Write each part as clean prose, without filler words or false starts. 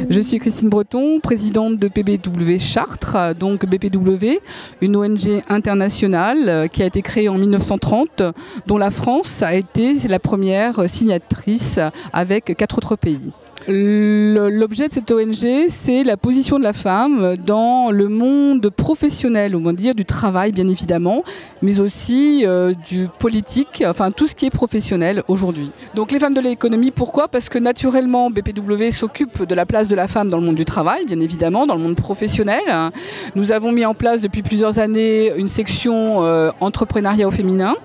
Je suis Christine Breton, présidente de PBW Chartres, donc BPW, une ONG internationale qui a été créée en 1930, dont la France a été la première signatrice avec 4 autres pays. L'objet de cette ONG, c'est la position de la femme dans le monde professionnel, on va dire du travail bien évidemment, mais aussi du politique, enfin tout ce qui est professionnel aujourd'hui. Donc les femmes de l'économie, pourquoi? Parce que naturellement BPW s'occupe de la place de la femme dans le monde du travail, bien évidemment, dans le monde professionnel. Nous avons mis en place depuis plusieurs années une section entrepreneuriat au féminin.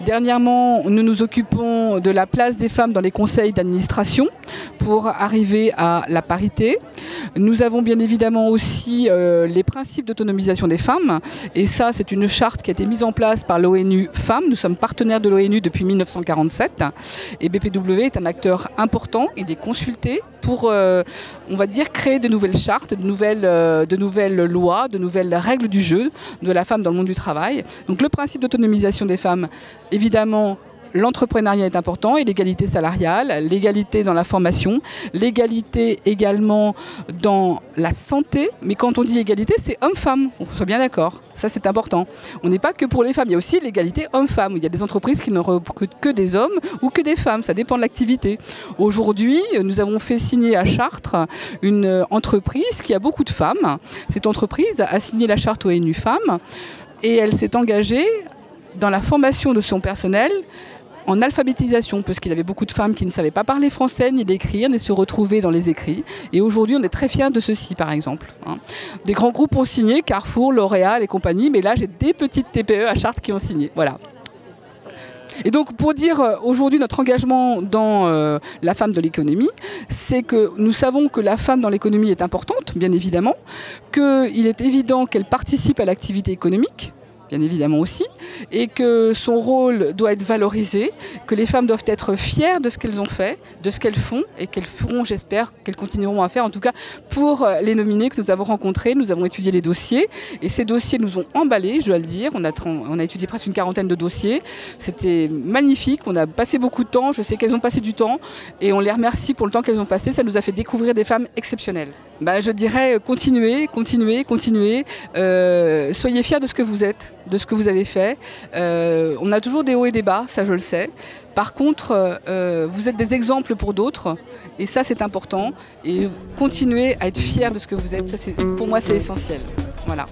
Dernièrement, nous nous occupons de la place des femmes dans les conseils d'administration pour arriver à la parité. Nous avons bien évidemment aussi les principes d'autonomisation des femmes, et ça c'est une charte qui a été mise en place par l'ONU Femmes. Nous sommes partenaires de l'ONU depuis 1947 et BPW est un acteur important. Il est consulté pour, on va dire, créer de nouvelles chartes, de nouvelles lois, de nouvelles règles du jeu de la femme dans le monde du travail. Donc le principe d'autonomisation des femmes, évidemment, l'entrepreneuriat est important et l'égalité salariale, l'égalité dans la formation, l'égalité également dans la santé. Mais quand on dit égalité, c'est homme-femme, on soit bien d'accord. Ça, c'est important. On n'est pas que pour les femmes, il y a aussi l'égalité homme-femme. Il y a des entreprises qui ne recrutent que des hommes ou que des femmes, ça dépend de l'activité. Aujourd'hui, nous avons fait signer à Chartres une entreprise qui a beaucoup de femmes. Cette entreprise a signé la charte ONU Femmes et elle s'est engagée dans la formation de son personnel en alphabétisation, parce qu'il y avait beaucoup de femmes qui ne savaient pas parler français, ni l'écrire, ni se retrouver dans les écrits. Et aujourd'hui, on est très fiers de ceci, par exemple. Des grands groupes ont signé, Carrefour, L'Oréal et compagnie, mais là, j'ai des petites TPE à Chartres qui ont signé. Voilà. Et donc, pour dire aujourd'hui notre engagement dans la femme de l'économie, c'est que nous savons que la femme dans l'économie est importante, bien évidemment, qu'il est évident qu'elle participe à l'activité économique, bien évidemment aussi, et que son rôle doit être valorisé, que les femmes doivent être fières de ce qu'elles ont fait, de ce qu'elles font, et qu'elles feront, j'espère, qu'elles continueront à faire, en tout cas pour les nominés que nous avons rencontrés. Nous avons étudié les dossiers, et ces dossiers nous ont emballés, je dois le dire. On a étudié presque une quarantaine de dossiers. C'était magnifique, on a passé beaucoup de temps, je sais qu'elles ont passé du temps, et on les remercie pour le temps qu'elles ont passé. Ça nous a fait découvrir des femmes exceptionnelles. Je dirais continuez, continuez, continuez. Soyez fiers de ce que vous êtes, de ce que vous avez fait. On a toujours des hauts et des bas, ça je le sais. Par contre, vous êtes des exemples pour d'autres et ça c'est important. Et continuez à être fiers de ce que vous êtes. Ça, pour moi c'est essentiel. Voilà.